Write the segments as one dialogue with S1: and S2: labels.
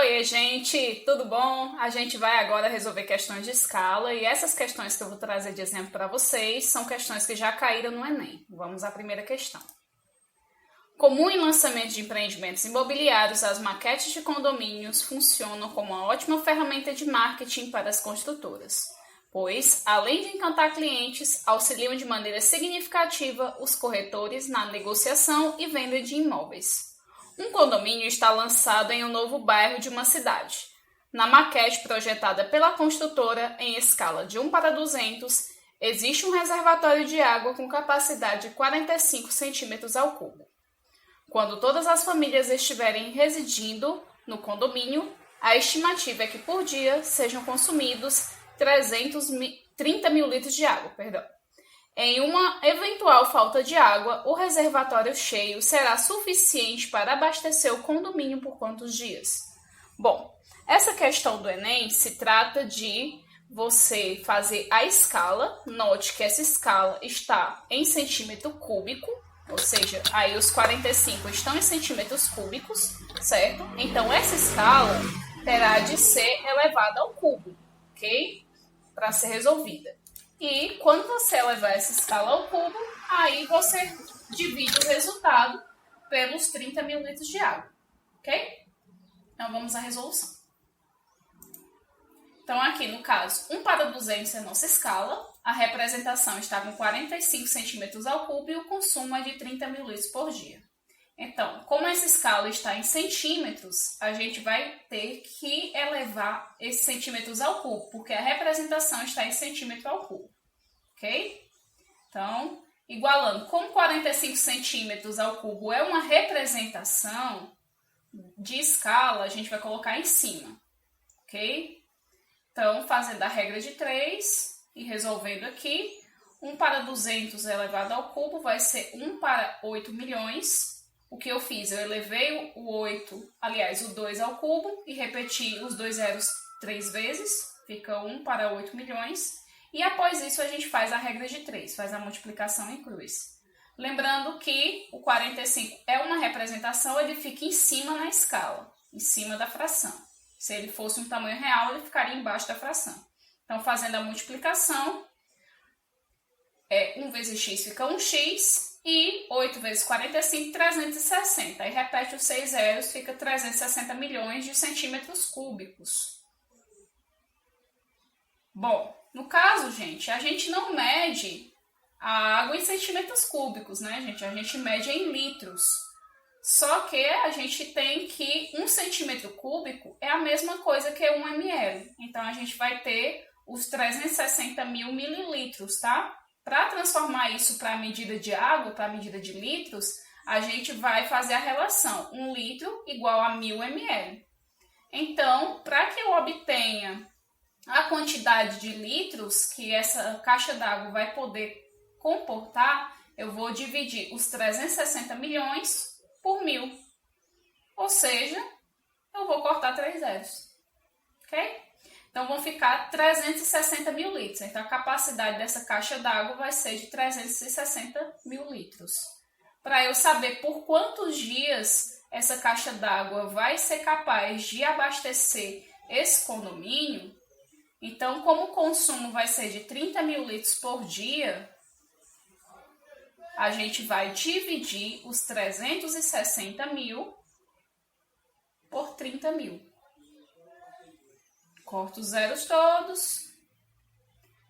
S1: Oi, gente, tudo bom? A gente vai agora resolver questões de escala e essas questões que eu vou trazer de exemplo para vocês são questões que já caíram no Enem. Vamos à primeira questão. Comum em lançamento de empreendimentos imobiliários, as maquetes de condomínios funcionam como uma ótima ferramenta de marketing para as construtoras, pois, além de encantar clientes, auxiliam de maneira significativa os corretores na negociação e venda de imóveis. Um condomínio está lançado em um novo bairro de uma cidade. Na maquete projetada pela construtora em escala de 1 para 200, existe um reservatório de água com capacidade de 45 centímetros ao cubo. Quando todas as famílias estiverem residindo no condomínio, a estimativa é que por dia sejam consumidos 30 mil litros de água. Em uma eventual falta de água, o reservatório cheio será suficiente para abastecer o condomínio por quantos dias? Bom, essa questão do Enem se trata de você fazer a escala. Note que essa escala está em centímetro cúbico, ou seja, aí os 45 estão em centímetros cúbicos, certo? Então, essa escala terá de ser elevada ao cubo, ok? Para ser resolvida. E quando você elevar essa escala ao cubo, aí você divide o resultado pelos 30 mil litros de água, ok? Então, vamos à resolução. Então, aqui no caso, 1 para 200 é a nossa escala, a representação está com 45 centímetros ao cubo e o consumo é de 30 mil litros por dia. Então, como essa escala está em centímetros, a gente vai ter que elevar esses centímetros ao cubo, porque a representação está em centímetro ao cubo, ok? Então, igualando, como 45 centímetros ao cubo é uma representação de escala, a gente vai colocar em cima, ok? Então, fazendo a regra de 3 e resolvendo aqui, 1 para 200 elevado ao cubo vai ser 1 para 8 milhões. O que eu fiz? Eu elevei o 2 ao cubo e repeti os dois zeros 3 vezes, fica 1 para 8 milhões. E após isso a gente faz a regra de 3, faz a multiplicação em cruz. Lembrando que o 45 é uma representação, ele fica em cima na escala, em cima da fração. Se ele fosse um tamanho real, ele ficaria embaixo da fração. Então, fazendo a multiplicação, 1 vezes x fica 1x, e 8 vezes 45, 360. Aí repete os 6 zeros, fica 360 milhões de centímetros cúbicos. Bom, no caso, gente, a gente não mede a água em centímetros cúbicos, né, gente? A gente mede em litros. Só que a gente tem que 1 centímetro cúbico é a mesma coisa que 1 ml. Então, a gente vai ter os 360 mil mililitros, tá? Para transformar isso para a medida de água, para a medida de litros, a gente vai fazer a relação 1 litro igual a 1000 ml. Então, para que eu obtenha a quantidade de litros que essa caixa d'água vai poder comportar, eu vou dividir os 360 milhões por 1000. Ou seja, eu vou cortar 3 zeros. Ok? Então, vão ficar 360 mil litros. Então, a capacidade dessa caixa d'água vai ser de 360 mil litros. Para eu saber por quantos dias essa caixa d'água vai ser capaz de abastecer esse condomínio, então, como o consumo vai ser de 30 mil litros por dia, a gente vai dividir os 360 mil por 30 mil. Corta os zeros todos,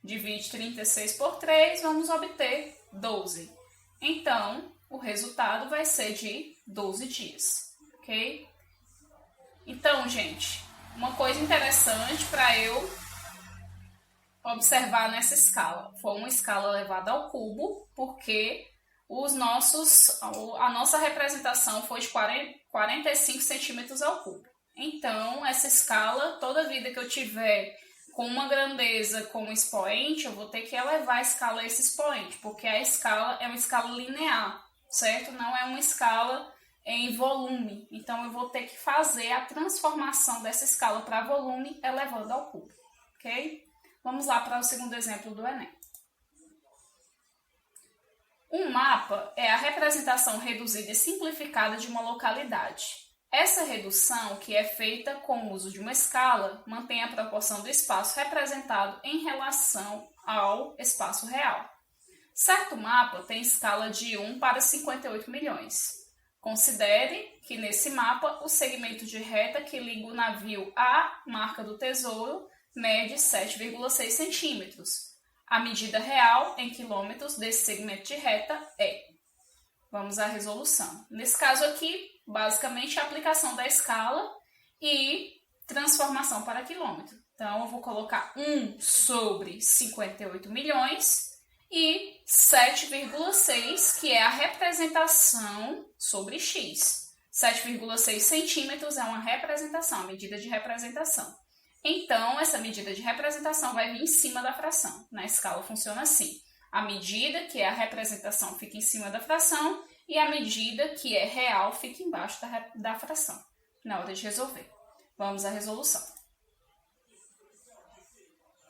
S1: divide 36 por 3, vamos obter 12. Então, o resultado vai ser de 12 dias, ok? Então, gente, uma coisa interessante para eu observar nessa escala. Foi uma escala elevada ao cubo, porque a nossa representação foi de 45 centímetros ao cubo. Então, essa escala, toda vida que eu tiver com uma grandeza com um expoente, eu vou ter que elevar a escala a esse expoente, porque a escala é uma escala linear, certo? Não é uma escala em volume. Então, eu vou ter que fazer a transformação dessa escala para volume elevando ao cubo, ok? Vamos lá para o segundo exemplo do Enem. Um mapa é a representação reduzida e simplificada de uma localidade. Essa redução, que é feita com o uso de uma escala, mantém a proporção do espaço representado em relação ao espaço real. Certo mapa tem escala de 1 para 58 milhões. Considere que nesse mapa o segmento de reta que liga o navio à marca do Tesouro mede 7,6 centímetros. A medida real em quilômetros desse segmento de reta é. Vamos à resolução. Nesse caso aqui, basicamente a aplicação da escala e transformação para quilômetro. Então, eu vou colocar 1 sobre 58 milhões e 7,6, que é a representação sobre x. 7,6 centímetros é uma representação, medida de representação. Então, essa medida de representação vai vir em cima da fração. Na escala funciona assim. A medida, que é a representação, fica em cima da fração e a medida, que é real, fica embaixo da fração, na hora de resolver. Vamos à resolução.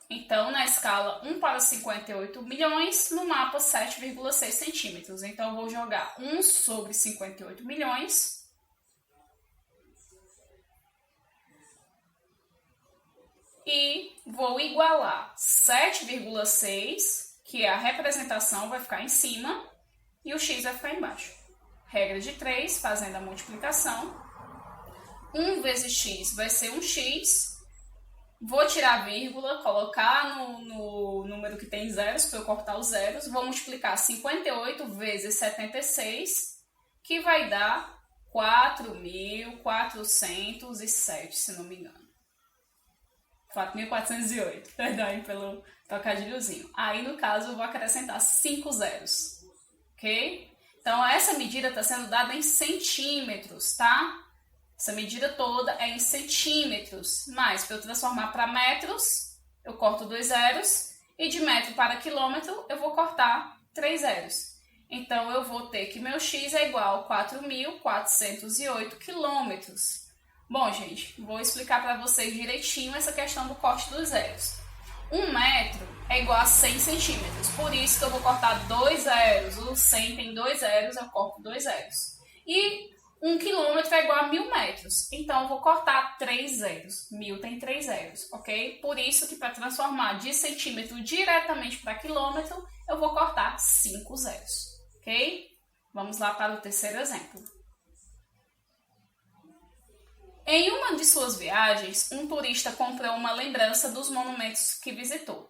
S1: Então, na escala 1 para 58 milhões, no mapa 7,6 centímetros. Então, eu vou jogar 1 sobre 58 milhões e vou igualar 7,6, que é a representação, vai ficar em cima, e o x vai ficar embaixo. Regra de 3, fazendo a multiplicação. 1 vezes x vai ser 1x. Vou tirar a vírgula, colocar no número que tem zeros, para eu cortar os zeros. Vou multiplicar 58 vezes 76, que vai dar 4.407, se não me engano. 4.408, perdão aí pelo trocadilhozinho. Aí, no caso, eu vou acrescentar 5 zeros, ok? Então, essa medida está sendo dada em centímetros, tá? Essa medida toda é em centímetros, mas para eu transformar para metros, eu corto 2 zeros, e de metro para quilômetro, eu vou cortar 3 zeros. Então, eu vou ter que meu x é igual a 4.408 quilômetros. Bom, gente, vou explicar para vocês direitinho essa questão do corte dos zeros. 1 metro é igual a 100 centímetros, por isso que eu vou cortar 2 zeros. O 100 tem 2 zeros, eu corto 2 zeros. E 1 quilômetro é igual a 1.000 metros, então eu vou cortar 3 zeros. 1.000 tem 3 zeros, ok? Por isso que para transformar de centímetro diretamente para quilômetro, eu vou cortar 5 zeros, ok? Vamos lá para o terceiro exemplo. Em uma de suas viagens, um turista comprou uma lembrança dos monumentos que visitou.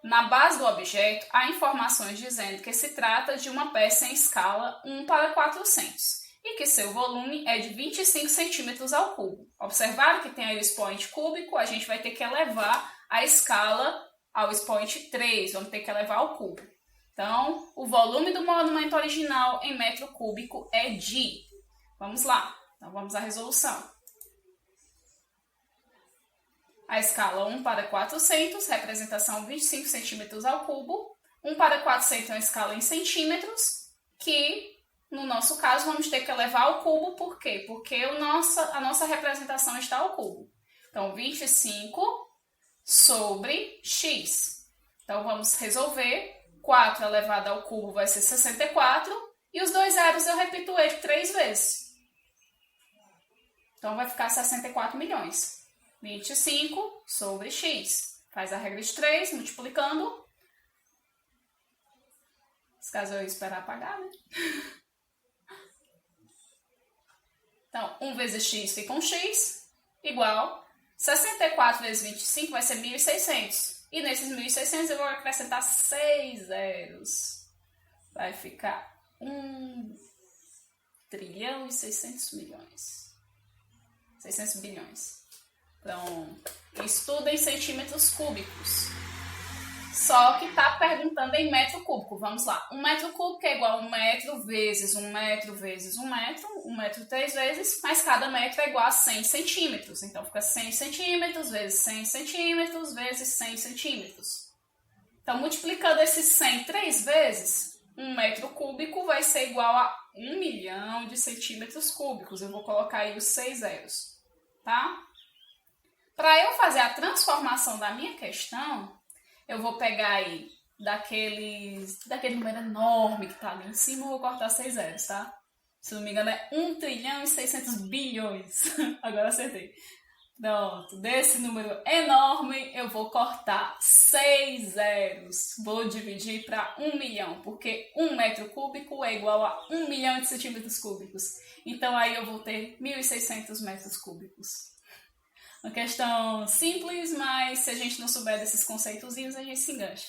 S1: Na base do objeto, há informações dizendo que se trata de uma peça em escala 1 para 400 e que seu volume é de 25 centímetros ao cubo. Observaram que tem aí o expoente cúbico, a gente vai ter que elevar a escala ao expoente 3, vamos ter que elevar ao cubo. Então, o volume do monumento original em metro cúbico é de... Vamos lá, então vamos à resolução. A escala 1 para 400, representação 25 centímetros ao cubo. 1 para 400 é uma escala em centímetros, que no nosso caso vamos ter que elevar ao cubo. Por quê? Porque a nossa representação está ao cubo. Então, 25 sobre x. Então, vamos resolver. 4 elevado ao cubo vai ser 64. E os 2 zeros eu repito ele 3 vezes. Então, vai ficar 64 milhões. 25 sobre x. Faz a regra de 3, multiplicando. Nesse caso, eu ia esperar apagar, né? Então, 1 vezes x fica um x, igual 64 vezes 25 vai ser 1.600. E nesses 1.600 eu vou acrescentar 6 zeros. Vai ficar 1 trilhão e 600 milhões. 600 bilhões. Então, estuda em centímetros cúbicos. Só que está perguntando em metro cúbico. Vamos lá. 1 metro cúbico é igual a 1 metro vezes 1 metro vezes 1 metro. 1 metro 3 vezes, mas cada metro é igual a 100 centímetros. Então, fica 100 centímetros vezes 100 centímetros vezes 100 centímetros. Então, multiplicando esses 100 3 vezes, 1 metro cúbico vai ser igual a 1 milhão de centímetros cúbicos. Eu vou colocar aí os 6 zeros, tá? Para eu fazer a transformação da minha questão, eu vou pegar aí daquele número enorme que está ali em cima, eu vou cortar 6 zeros, tá? Se não me engano é 1 trilhão e 600 bilhões. Agora acertei. Pronto, desse número enorme eu vou cortar 6 zeros. Vou dividir para 1 milhão, porque 1 metro cúbico é igual a 1 milhão de centímetros cúbicos. Então aí eu vou ter 1.600 metros cúbicos. Uma questão simples, mas se a gente não souber desses conceitozinhos, a gente se engancha.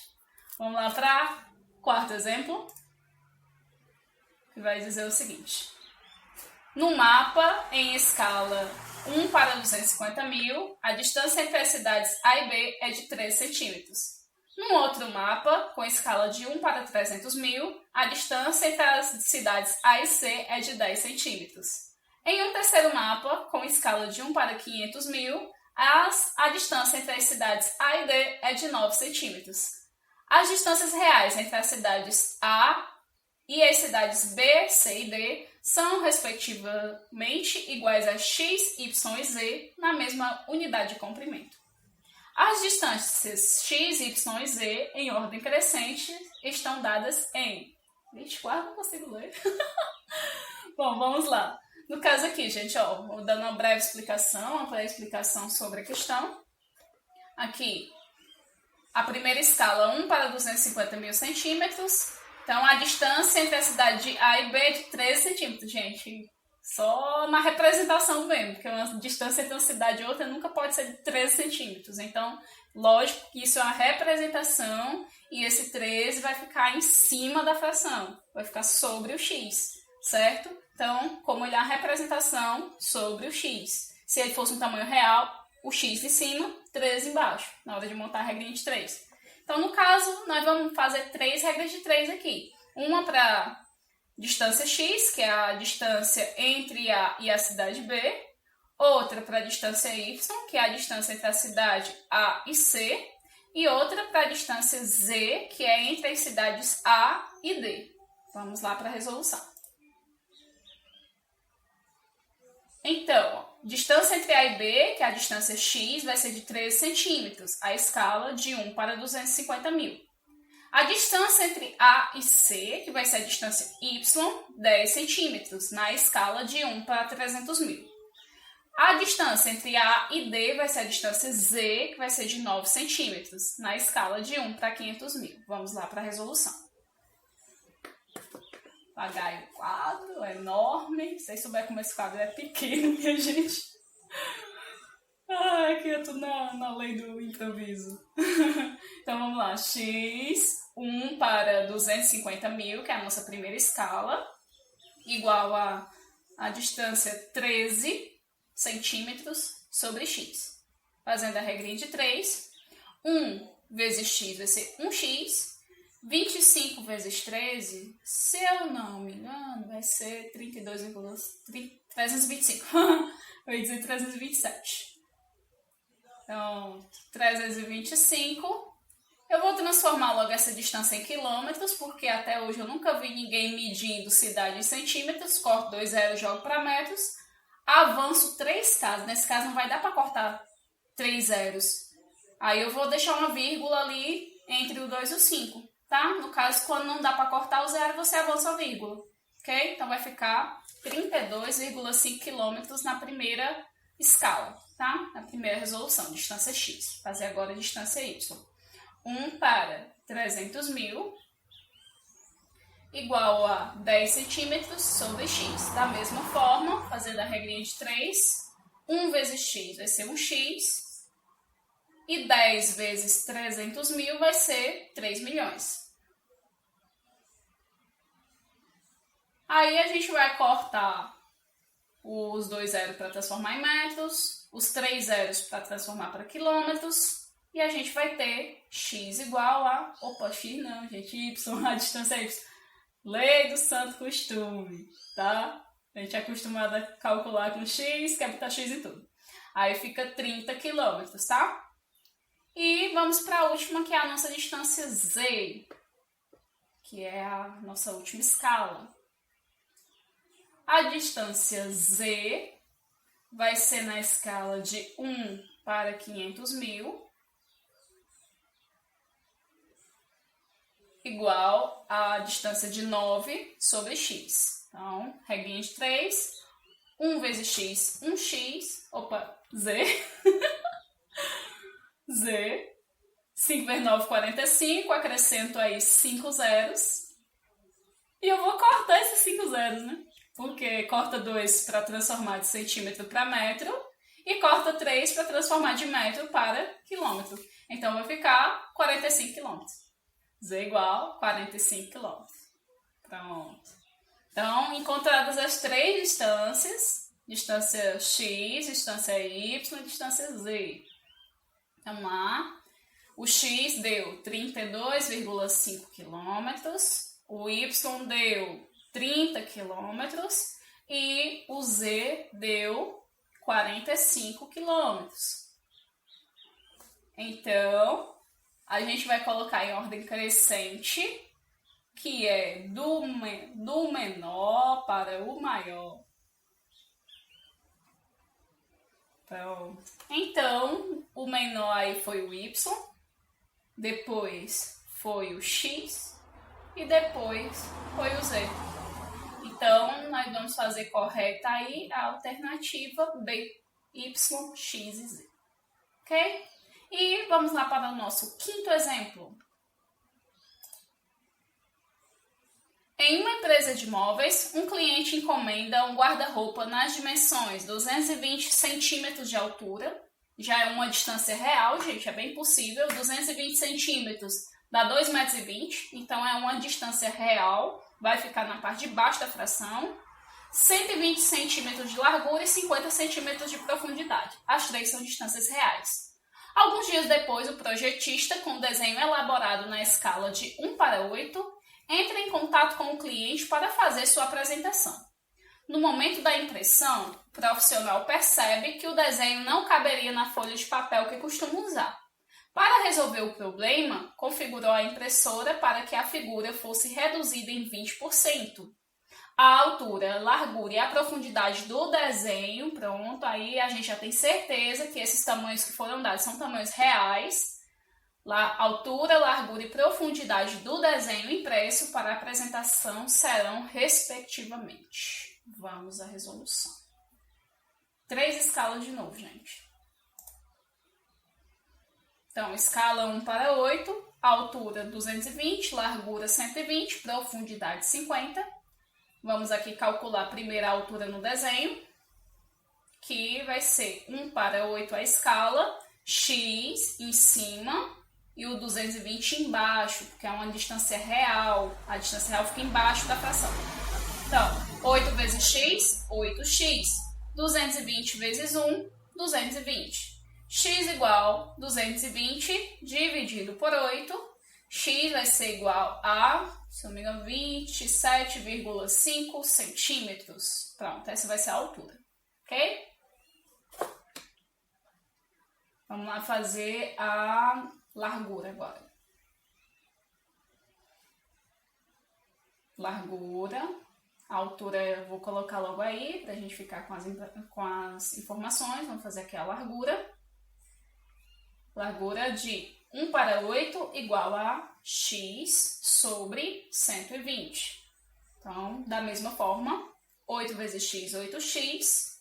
S1: Vamos lá para o quarto exemplo, que vai dizer o seguinte. No mapa, em escala 1 para 250 mil, a distância entre as cidades A e B é de 3 centímetros. Num outro mapa, com escala de 1 para 300 mil, a distância entre as cidades A e C é de 10 centímetros. Em um terceiro mapa, com escala de 1 para 500 mil, a distância entre as cidades A e D é de 9 centímetros. As distâncias reais entre as cidades A e as cidades B, C e D são, respectivamente, iguais a x, y e z na mesma unidade de comprimento. As distâncias x, y e z, em ordem crescente, estão dadas em... Vixe, quase não consigo ler. Bom, vamos lá. No caso aqui, gente, ó, vou dando uma breve explicação sobre a questão. Aqui, a primeira escala, 1 para 250 mil centímetros. Então, a distância entre a cidade de A e B é de 13 centímetros, gente. Só na representação mesmo, porque uma distância entre uma cidade e outra nunca pode ser de 13 centímetros. Então, lógico que isso é uma representação e esse 13 vai ficar em cima da fração, vai ficar sobre o x, certo? Então, como ele é uma representação sobre o x. Se ele fosse um tamanho real, o x em cima, 13 embaixo, na hora de montar a regrinha de 3. Então, no caso, nós vamos fazer 3 regras de 3 aqui. Uma para distância x, que é a distância entre A e a cidade B. Outra para a distância y, que é a distância entre a cidade A e C. E outra para a distância z, que é entre as cidades A e D. Vamos lá para a resolução. Então, distância entre A e B, que é a distância x, vai ser de 13 centímetros, a escala de 1 para 250 mil. A distância entre A e C, que vai ser a distância y, 10 centímetros, na escala de 1 para 300 mil. A distância entre A e D vai ser a distância z, que vai ser de 9 centímetros, na escala de 1 para 500 mil. Vamos lá para a resolução. Apagar o quadro, é enorme. Se vocês souberem como esse quadro é pequeno, minha gente. Aqui eu tô na lei do improviso. Então vamos lá. X, 1 para 250 mil, que é a nossa primeira escala, igual a distância 13 centímetros sobre x. Fazendo a regrinha de 3, 1 vezes x vai ser 1x. 25 vezes 13, se eu não me engano, vai ser 325. Eu ia dizer 327. Então, 325. Eu vou transformar logo essa distância em quilômetros, porque até hoje eu nunca vi ninguém medindo cidade em centímetros. Corto 2 zeros, jogo para metros. Avanço 3 casas. Nesse caso não vai dar para cortar 3 zeros. Aí eu vou deixar uma vírgula ali entre o 2 e o 5. Tá? No caso, quando não dá para cortar o zero, você avança a vírgula, ok? Então, vai ficar 32,5 km na primeira escala, tá? Na primeira resolução, distância x. Fazer agora a distância y. 1 para 300 mil, igual a 10 centímetros sobre x. Da mesma forma, fazendo a regrinha de 3, 1 vezes x vai ser 1x, e 10 vezes 300 mil vai ser 3 milhões. Aí a gente vai cortar os 2 zeros para transformar em metros, os 3 zeros para transformar para quilômetros, e a gente vai ter x igual a... Opa, x não, gente, y, a distância é y. Lei do santo costume, tá? A gente é acostumado a calcular com x, quer botar x em tudo. Aí fica 30 quilômetros, tá? E vamos para a última, que é a nossa distância z, que é a nossa última escala. A distância z vai ser na escala de 1 para 500 mil, igual à distância de 9 sobre x. Então, regrinha de 3. 1 vezes x, 1x. Opa, z. Z. 5 vezes 9, 45. Acrescento aí 5 zeros. E eu vou cortar esses 5 zeros, né? Porque corta 2 para transformar de centímetro para metro. E corta 3 para transformar de metro para quilômetro. Então, vai ficar 45 quilômetros. Z igual 45 quilômetros. Pronto. Então, encontradas as 3 distâncias, distância x, distância y e distância z. Vamos lá. O x deu 32,5 quilômetros, o y deu 30 quilômetros e o z deu 45 quilômetros. Então, a gente vai colocar em ordem crescente, que é do menor para o maior. Pronto. Então, o menor aí foi o y, depois foi o x e depois foi o z. Então, nós vamos fazer correta aí a alternativa B, y, x e z. Ok? E vamos lá para o nosso quinto exemplo. Em uma empresa de móveis, um cliente encomenda um guarda-roupa nas dimensões 220 centímetros de altura. Já é uma distância real, gente, é bem possível. 220 centímetros dá 2,20 metros, então é uma distância real. Vai ficar na parte de baixo da fração. 120 centímetros de largura e 50 centímetros de profundidade. As 3 são distâncias reais. Alguns dias depois, o projetista, com o desenho elaborado na escala de 1:8, entra em contato com o cliente para fazer sua apresentação. No momento da impressão, o profissional percebe que o desenho não caberia na folha de papel que costuma usar. Para resolver o problema, configurou a impressora para que a figura fosse reduzida em 20%. A altura, largura e a profundidade do desenho, pronto, aí a gente já tem certeza que esses tamanhos que foram dados são tamanhos reais. Altura, largura e profundidade do desenho impresso para a apresentação serão respectivamente. Vamos à resolução. 3 escalas de novo, gente. Então, escala 1:8, altura 220, largura 120, profundidade 50. Vamos aqui calcular a primeira altura no desenho, que vai ser 1:8 a escala, x em cima e o 220 embaixo, porque é uma distância real. A distância real fica embaixo da fração. Então, 8 vezes x, 8x. 220 vezes 1, 220. X igual 220 dividido por 8. X vai ser igual a, se não me engano, 27,5 centímetros. Pronto, essa vai ser a altura. Ok? Vamos lá fazer a largura agora. Largura. A altura eu vou colocar logo aí, para a gente ficar com as informações. Vamos fazer aqui a largura. Largura de 1:8 igual a x sobre 120. Então, da mesma forma, 8 vezes x, 8x.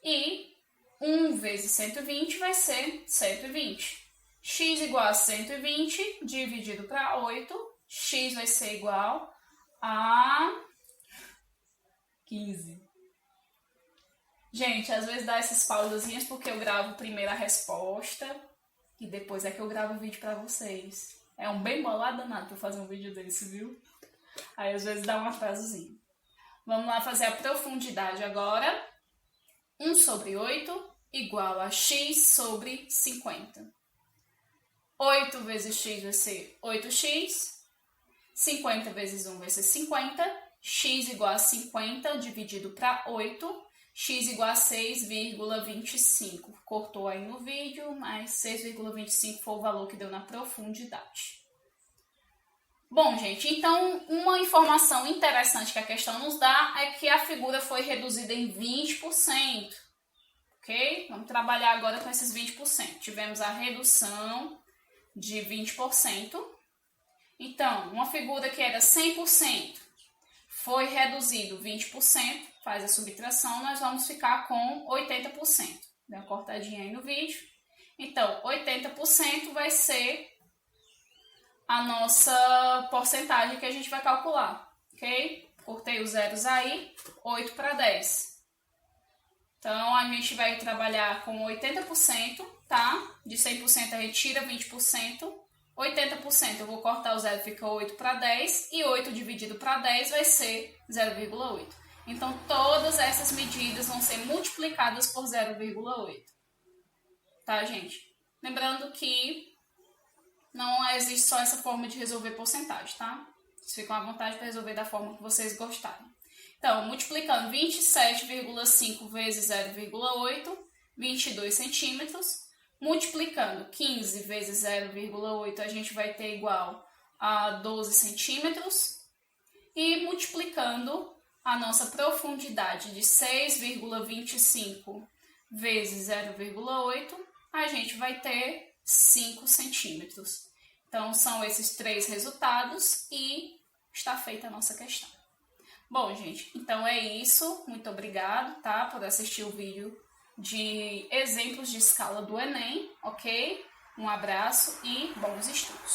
S1: E 1 vezes 120 vai ser 120. X igual a 120 dividido para 8. X vai ser igual a 15. Gente, às vezes dá essas pausazinhas porque eu gravo primeiro a resposta e depois é que eu gravo o vídeo pra vocês. É um bem bolado danado pra fazer um vídeo desse, viu? Aí às vezes dá um atrasozinho. Vamos lá fazer a profundidade agora. 1 sobre 8 igual a x sobre 50. 8 vezes x vai ser 8x. 50 vezes 1 vai ser 50. X igual a 50 dividido para 8. X igual a 6,25. Cortou aí no vídeo, mas 6,25 foi o valor que deu na profundidade. Bom, gente, então uma informação interessante que a questão nos dá é que a figura foi reduzida em 20%. Ok? Vamos trabalhar agora com esses 20%. Tivemos a redução de 20%. Então, uma figura que era 100% foi reduzido 20%, faz a subtração, nós vamos ficar com 80%. Deu uma cortadinha aí no vídeo. Então, 80% vai ser a nossa porcentagem que a gente vai calcular, ok? Cortei os zeros aí, 8 para 10. Então, a gente vai trabalhar com 80%, tá? De 100% a gente tira 20%. 80% eu vou cortar o zero, fica 8 para 10. E 8 dividido para 10 vai ser 0,8. Então, todas essas medidas vão ser multiplicadas por 0,8. Tá, gente? Lembrando que não existe só essa forma de resolver porcentagem, tá? Vocês ficam à vontade para resolver da forma que vocês gostarem. Então, multiplicando 27,5 vezes 0,8, 22 centímetros. Multiplicando 15 vezes 0,8, a gente vai ter igual a 12 centímetros. E multiplicando a nossa profundidade de 6,25 vezes 0,8, a gente vai ter 5 centímetros. Então, são esses três resultados e está feita a nossa questão. Bom, gente, então é isso. Muito obrigado, tá, por assistir o vídeo de exemplos de escala do Enem, ok? Um abraço e bons estudos!